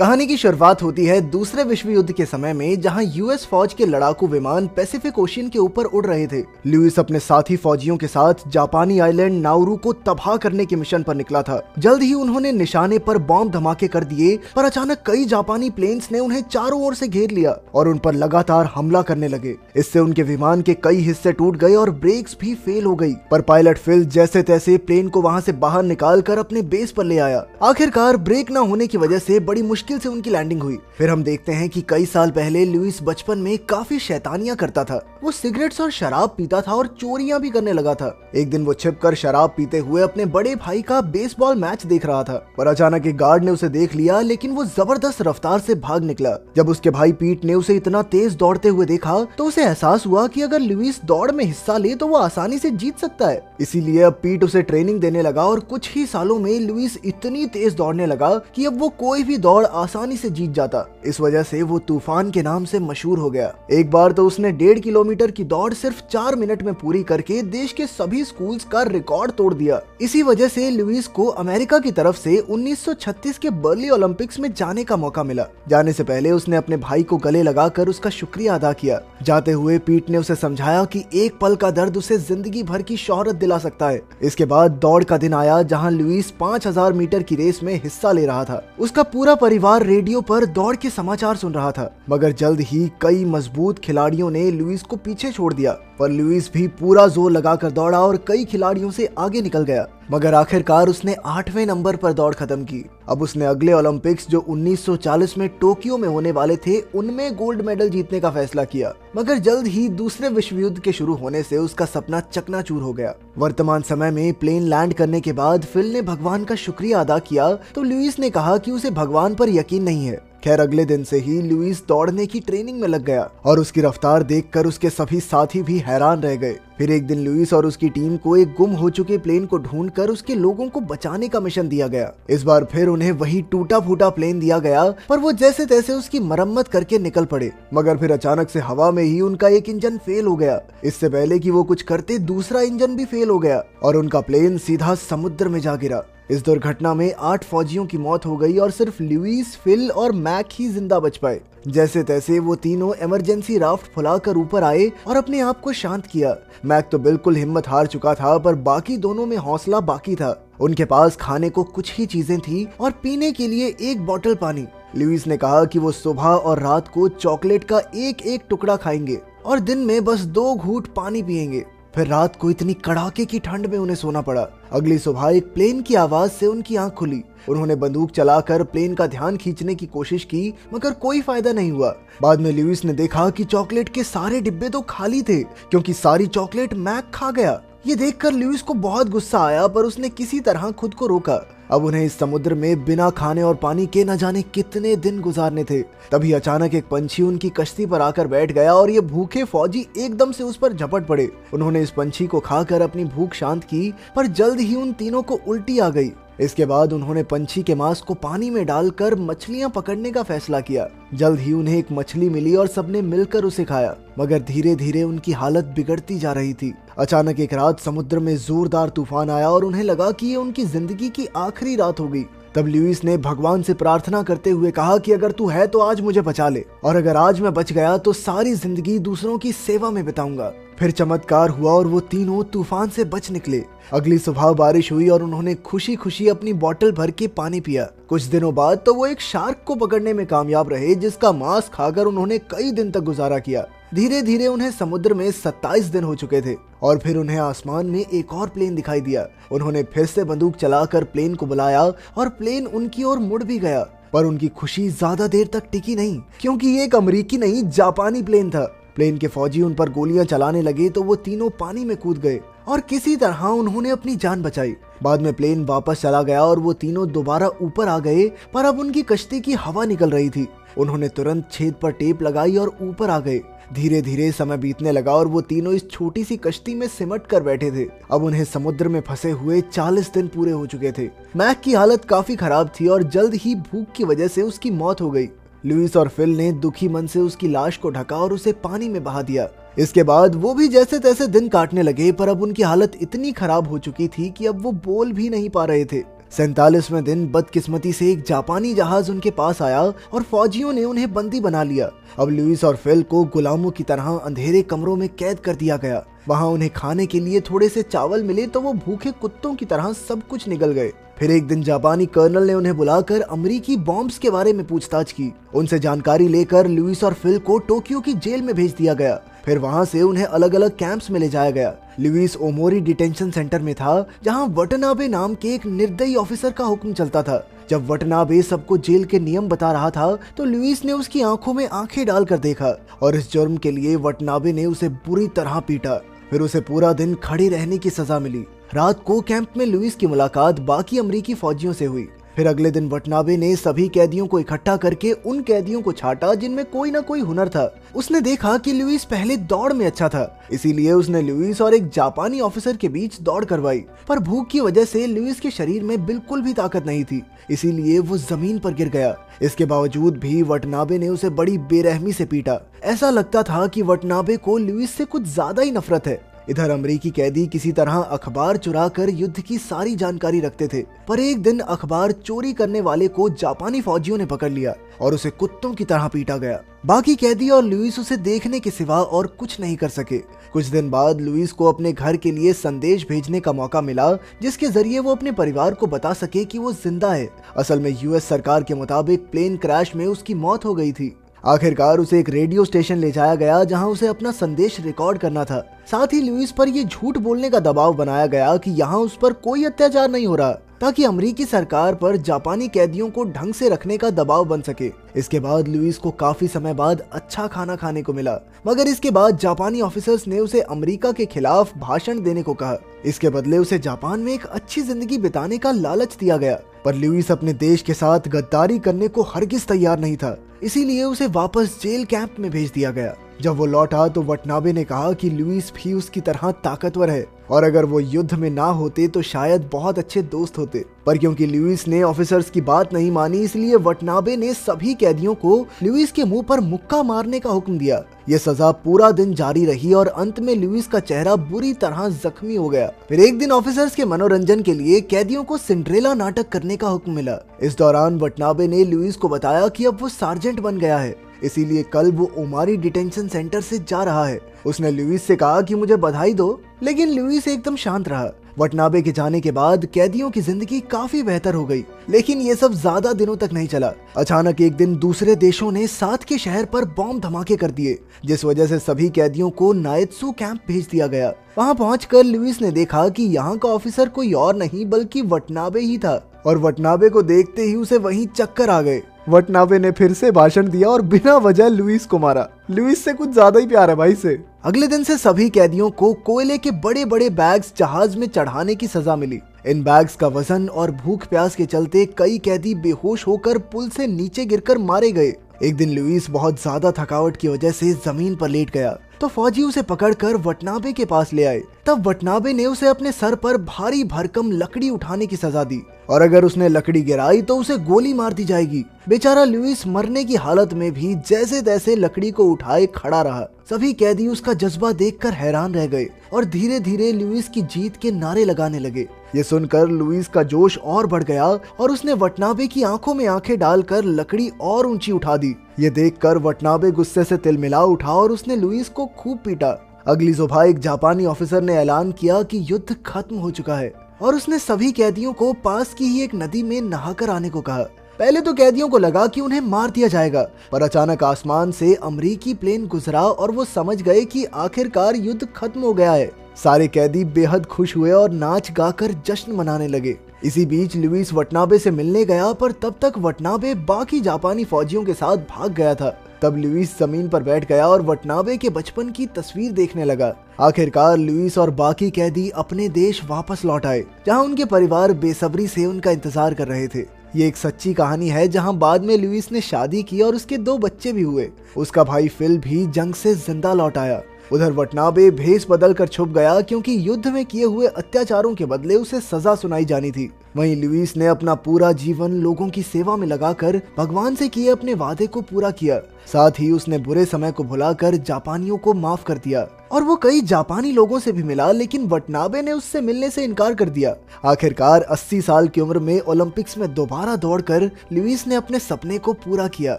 कहानी की शुरुआत होती है दूसरे विश्व युद्ध के समय में, जहां यूएस फौज के लड़ाकू विमान पैसिफिक ओशियन के ऊपर उड़ रहे थे। लुइस अपने साथी फौजियों के साथ जापानी आइलैंड नाउरू को तबाह करने के मिशन पर निकला था। जल्द ही उन्होंने निशाने पर बॉम्ब धमाके कर दिए, पर अचानक कई जापानी प्लेन्स ने उन्हें चारों ओर से घेर लिया और उन पर लगातार हमला करने लगे। इससे उनके विमान के कई हिस्से टूट गए और ब्रेक्स भी फेल हो गई। पर पायलट फिल जैसे तैसे प्लेन को वहां से बाहर निकाल कर अपने बेस पर ले आया। आखिरकार ब्रेक न होने की वजह से बड़ी मुश्किल से उनकी लैंडिंग हुई। फिर हम देखते हैं कि कई साल पहले लुइस बचपन में काफी शैतानियां करता था। वो सिगरेट्स और शराब पीता था और चोरियां भी करने लगा था। एक दिन वो छिपकर शराब पीते हुए अपने बड़े भाई का बेसबॉल मैच देख रहा था, पर अचानक एक गार्ड ने उसे देख लिया, लेकिन वो जबरदस्त रफ्तार से भाग निकला। जब उसके भाई पीट ने उसे इतना तेज दौड़ते हुए देखा तो उसे एहसास हुआ कि अगर लुइस दौड़ में हिस्सा ले तो वो आसानी से जीत सकता है। इसीलिए अब पीट उसे ट्रेनिंग देने लगा और कुछ ही सालों में लुइस इतनी तेज दौड़ने लगा कि अब वो कोई भी दौड़ आसानी से जीत जाता। इस वजह से वो तूफान के नाम से मशहूर हो गया। एक बार तो उसने 1.5 किलोमीटर की दौड़ सिर्फ 4 मिनट में पूरी करके देश के सभी स्कूल्स का रिकॉर्ड तोड़ दिया। इसी वजह से लुइस को अमेरिका की तरफ से 1936 के बर्ली ओलंपिक्स में जाने का मौका मिला। जाने से पहले उसने अपने भाई को गले लगाकर उसका शुक्रिया अदा किया। जाते हुए पीट ने उसे समझाया कि एक पल का दर्द उसे जिंदगी भर की शोहरत दिला सकता है। इसके बाद दौड़ का दिन आया, जहां लुइस 5000 मीटर की रेस में हिस्सा ले रहा था। उसका पूरा परिवार रेडियो पर दौड़ के समाचार सुन रहा था, मगर जल्द ही कई मजबूत खिलाड़ियों ने लुइस को पीछे छोड़ दिया। पर लुइस भी पूरा जोर लगाकर दौड़ा और कई खिलाड़ियों से आगे निकल गया, मगर आखिरकार उसने 8वें नंबर पर दौड़ खत्म की। अब उसने अगले ओलंपिक्स जो 1940 में टोक्यो में होने वाले थे, उनमें गोल्ड मेडल जीतने का फैसला किया। मगर जल्द ही दूसरे विश्व युद्ध के शुरू होने से उसका सपना चकनाचूर हो गया। वर्तमान समय में प्लेन लैंड करने के बाद फिल ने भगवान का शुक्रिया अदा किया तो लुइस ने कहा कि उसे भगवान पर यकीन नहीं है। खैर, अगले दिन से ही लुइस दौड़ने की ट्रेनिंग में लग गया और उसकी रफ्तार देखकर उसके सभी साथी भी हैरान रह गए। फिर एक दिन लुइस और उसकी टीम को एक गुम हो चुके प्लेन को ढूंढकर उसके लोगों को बचाने का मिशन दिया गया। इस बार फिर उन्हें वही टूटा फूटा प्लेन दिया गया, पर वो जैसे तैसे उसकी मरम्मत करके निकल पड़े। मगर फिर अचानक से हवा में ही उनका एक इंजन फेल हो गया। इससे पहले कि वो कुछ करते, दूसरा इंजन भी फेल हो गया और उनका प्लेन सीधा समुद्र में जा गिरा। इस दुर्घटना में 8 फौजियों की मौत हो गई और सिर्फ लुइस, फिल और मैक ही जिंदा बच पाए। जैसे तैसे वो तीनों इमरजेंसी राफ्ट फुलाकर ऊपर आए और अपने आप को शांत किया। मैक तो बिल्कुल हिम्मत हार चुका था, पर बाकी दोनों में हौसला बाकी था। उनके पास खाने को कुछ ही चीजें थी और पीने के लिए एक बोतल पानी। लुइस ने कहा कि वो सुबह और रात को चॉकलेट का एक एक टुकड़ा खाएंगे और दिन में बस 2 घूंट पानी पिएंगे। फिर रात को इतनी कड़ाके की ठंड में उन्हें सोना पड़ा। अगली सुबह एक प्लेन की आवाज से उनकी आंख खुली। उन्होंने बंदूक चलाकर प्लेन का ध्यान खींचने की कोशिश की, मगर कोई फायदा नहीं हुआ। बाद में लुइस ने देखा कि चॉकलेट के सारे डिब्बे तो खाली थे, क्योंकि सारी चॉकलेट मैक खा गया। ये देखकर लुइस को बहुत गुस्सा आया, पर उसने किसी तरह खुद को रोका। अब उन्हें इस समुद्र में बिना खाने और पानी के न जाने कितने दिन गुजारने थे। तभी अचानक एक पंछी उनकी कश्ती पर आकर बैठ गया और ये भूखे फौजी एकदम से उस पर झपट पड़े। उन्होंने इस पंछी को खाकर अपनी भूख शांत की, पर जल्द ही उन तीनों को उल्टी आ गई। इसके बाद उन्होंने पंछी के मांस को पानी में डालकर मछलियां पकड़ने का फैसला किया। जल्द ही उन्हें एक मछली मिली और सबने मिलकर उसे खाया, मगर धीरे धीरे उनकी हालत बिगड़ती जा रही थी। अचानक एक रात समुद्र में जोरदार तूफान आया और उन्हें लगा कि ये उनकी जिंदगी की आखिरी रात हो गई। तब लुइस ने भगवान से प्रार्थना करते हुए कहा कि अगर तू है तो आज मुझे बचा ले, और अगर आज मैं बच गया तो सारी जिंदगी दूसरों की सेवा में बिताऊंगा। फिर चमत्कार हुआ और वो तीनों तूफान से बच निकले। अगली सुबह बारिश हुई और उन्होंने खुशी खुशी अपनी बोतल भर के पानी पिया। कुछ दिनों बाद तो वो एक शार्क को पकड़ने में कामयाब रहे, जिसका मांस खाकर उन्होंने कई दिन तक गुजारा किया। धीरे धीरे उन्हें समुद्र में 27 दिन हो चुके थे और फिर उन्हें आसमान में एक और प्लेन दिखाई दिया। उन्होंने फिर से बंदूक चलाकर प्लेन को बुलाया और प्लेन उनकी ओर मुड़ भी गया। पर उनकी खुशी ज्यादा देर तक टिकी नहीं, क्योंकि ये एक अमेरिकी नहीं, जापानी प्लेन था। प्लेन के फौजी उन पर गोलियां चलाने लगे तो वो तीनों पानी में कूद गए और किसी तरह उन्होंने अपनी जान बचाई। बाद में प्लेन वापस चला गया और वो तीनों दोबारा ऊपर आ गए, पर अब उनकी कश्ती की हवा निकल रही थी। उन्होंने तुरंत छेद पर टेप लगाई और ऊपर आ गए। धीरे धीरे समय बीतने लगा और वो तीनों इस छोटी सी कश्ती में सिमट कर बैठे थे। अब उन्हें समुद्र में फंसे हुए 40 दिन पूरे हो चुके थे। मैक की हालत काफी खराब थी और जल्द ही भूख की वजह से उसकी मौत हो गई। लुइस और फिल ने दुखी मन से उसकी लाश को ढका और उसे पानी में बहा दिया। इसके बाद वो भी जैसे तैसे दिन काटने लगे, पर अब उनकी हालत इतनी खराब हो चुकी थी कि अब वो बोल भी नहीं पा रहे थे। 47वें दिन बदकिस्मती से एक जापानी जहाज उनके पास आया और फौजियों ने उन्हें बंदी बना लिया। अब लुइस और फिल को गुलामों की तरह अंधेरे कमरों में कैद कर दिया गया। वहां उन्हें खाने के लिए थोड़े से चावल मिले तो वो भूखे कुत्तों की तरह सब कुछ निगल गए। फिर एक दिन जापानी कर्नल ने उन्हें बुलाकर अमेरिकी बॉम्ब्स के बारे में पूछताछ की। उनसे जानकारी लेकर लुइस और फिल को टोक्यो की जेल में भेज दिया गया। फिर वहां से उन्हें अलग अलग कैंप्स में ले जाया गया। लुइस ओमोरी डिटेंशन सेंटर में था, जहां वटनाबे नाम के एक निर्दयी ऑफिसर का हुक्म चलता था। जब वटनाबे सबको जेल के नियम बता रहा था तो लुइस ने उसकी आंखों में आंखें डालकर देखा और इस जुर्म के लिए वटनाबे ने उसे बुरी तरह पीटा। फिर उसे पूरा दिन खड़े रहने की सजा मिली। रात को कैंप में लुइस की मुलाकात बाकी अमेरिकी फौजियों से हुई। फिर अगले दिन वटनाबे ने सभी कैदियों को इकट्ठा करके उन कैदियों को छांटा जिनमें कोई ना कोई हुनर था। उसने देखा कि लुइस पहले दौड़ में अच्छा था, इसीलिए उसने लुइस और एक जापानी ऑफिसर के बीच दौड़ करवाई। पर भूख की वजह से लुइस के शरीर में बिल्कुल भी ताकत नहीं थी, इसीलिए वो जमीन पर गिर गया। इसके बावजूद भी वटनाबे ने उसे बड़ी बेरहमी से पीटा। ऐसा लगता था कि वटनाबे को लुइस से कुछ ज्यादा ही नफरत है। इधर अमेरिकी कैदी किसी तरह अखबार चुराकर युद्ध की सारी जानकारी रखते थे। पर एक दिन अखबार चोरी करने वाले को जापानी फौजियों ने पकड़ लिया और उसे कुत्तों की तरह पीटा गया। बाकी कैदी और लुइस उसे देखने के सिवा और कुछ नहीं कर सके। कुछ दिन बाद लुइस को अपने घर के लिए संदेश भेजने का मौका मिला, जिसके जरिए वो अपने परिवार को बता सके कि वो जिंदा है। असल में यूएस सरकार के मुताबिक प्लेन क्रैश में उसकी मौत हो गई थी। आखिरकार उसे एक रेडियो स्टेशन ले जाया गया, जहां उसे अपना संदेश रिकॉर्ड करना था। साथ ही लुइस पर यह झूठ बोलने का दबाव बनाया गया कि यहाँ उस पर कोई अत्याचार नहीं हो रहा, ताकि अमेरिकी सरकार पर जापानी कैदियों को ढंग से रखने का दबाव बन सके। इसके बाद लुइस को काफी समय बाद अच्छा खाना खाने को मिला, मगर इसके बाद जापानी ऑफिसर्स ने उसे अमेरिका के खिलाफ भाषण देने को कहा। इसके बदले उसे जापान में एक अच्छी जिंदगी बिताने का लालच दिया गया। पर लुइस अपने देश के साथ गद्दारी करने को हरगिज तैयार नहीं था, इसीलिए उसे वापस जेल कैंप में भेज दिया गया। जब वो लौटा तो वटनाबे ने कहा कि लुइस भी उसकी तरह ताकतवर है और अगर वो युद्ध में ना होते तो शायद बहुत अच्छे दोस्त होते। पर क्योंकि लुइस ने ऑफिसर्स की बात नहीं मानी, इसलिए वटनाबे ने सभी कैदियों को लुइस के मुंह पर मुक्का मारने का हुक्म दिया। ये सजा पूरा दिन जारी रही और अंत में लुइस का चेहरा बुरी तरह जख्मी हो गया। फिर एक दिन ऑफिसर्स के मनोरंजन के लिए कैदियों को सिंड्रेला नाटक करने का हुक्म मिला। इस दौरान वटनाबे ने लुइस को बताया कि अब वो सार्जेंट बन गया है, इसीलिए कल वो ओमारी डिटेंशन सेंटर से जा रहा है। उसने लुइस से कहा कि मुझे बधाई दो, लेकिन लुइस एकदम शांत रहा। वटनाबे के जाने के बाद कैदियों की जिंदगी काफी बेहतर हो गई, लेकिन ये सब ज्यादा दिनों तक नहीं चला। अचानक एक दिन दूसरे देशों ने साथ के शहर पर बॉम्ब धमाके कर दिए, जिस वजह से सभी कैदियों को नाइत्सु कैंप भेज दिया गया। वहां पहुंचकर लुइस ने देखा कि यहाँ का ऑफिसर कोई और नहीं बल्कि वटनाबे ही था, और वटनाबे को देखते ही उसे वहीं चक्कर आ गए। वटनाबे ने फिर से भाषण दिया और बिना वजह लुइस को मारा। लुइस से कुछ ज्यादा ही प्यार है भाई से। अगले दिन से सभी कैदियों को कोयले के बड़े बड़े बैग्स जहाज में चढ़ाने की सजा मिली। इन बैग्स का वजन और भूख प्यास के चलते कई कैदी बेहोश होकर पुल से नीचे गिरकर मारे गए। एक दिन लुइस बहुत ज्यादा थकावट की वजह से जमीन पर लेट गया, तो फौजी उसे पकड़कर वटनाबे के पास ले आए। तब वटनाबे ने उसे अपने सर पर भारी भरकम लकड़ी उठाने की सजा दी, और अगर उसने लकड़ी गिराई तो उसे गोली मार दी जाएगी। बेचारा लुइस मरने की हालत में भी जैसे तैसे लकड़ी को उठाए खड़ा रहा। सभी कैदी उसका जज्बा देखकर हैरान रह गए और धीरे धीरे लुइस की जीत के नारे लगाने लगे। ये सुनकर लुइस का जोश और बढ़ गया और उसने वटनाबे की आंखों में आंखें डालकर लकड़ी और ऊंची उठा दी। ये देखकर वटनाबे गुस्से से तिलमिला उठा और उसने लुइस को खूब पीटा। अगली सुबह एक जापानी ऑफिसर ने ऐलान किया कि युद्ध खत्म हो चुका है, और उसने सभी कैदियों को पास की ही एक नदी में नहाकर आने को कहा। पहले तो कैदियों को लगा कि उन्हें मार दिया जाएगा, पर अचानक आसमान से अमेरिकी प्लेन गुजरा और वो समझ गए कि आखिरकार युद्ध खत्म हो गया है। सारे कैदी बेहद खुश हुए और नाच गाकर जश्न मनाने लगे। इसी बीच लुइस वटनाबे से मिलने गया, पर तब तक वटनाबे बाकी जापानी फौजियों के साथ भाग गया था। तब लुइस जमीन पर बैठ गया और वटनाबे के बचपन की तस्वीर देखने लगा। आखिरकार लुइस और बाकी कैदी अपने देश वापस लौट आए, जहां उनके परिवार बेसब्री से उनका इंतजार कर रहे थे। ये एक सच्ची कहानी है, जहां बाद में लुइस ने शादी की और उसके 2 बच्चे भी हुए। उसका भाई फिल भी जंग से जिंदा लौट आया। उधर वटनाबे भेष बदल कर छुप गया, क्योंकि युद्ध में किए हुए अत्याचारों के बदले उसे सजा सुनाई जानी थी। वहीं लुइस ने अपना पूरा जीवन लोगों की सेवा में लगाकर भगवान से किए अपने वादे को पूरा किया। साथ ही उसने बुरे समय को भुलाकर जापानियों को माफ कर दिया। और वो कई जापानी लोगों से भी मिला, लेकिन वटनाबे ने उससे मिलने से इनकार कर दिया। आखिरकार 80 साल की उम्र में ओलंपिक्स में दोबारा दौड़कर लुइस ने अपने सपने को पूरा किया।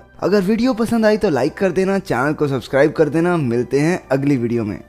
अगर वीडियो पसंद आई तो लाइक कर देना, चैनल को सब्सक्राइब कर देना। मिलते हैं अगली वीडियो में।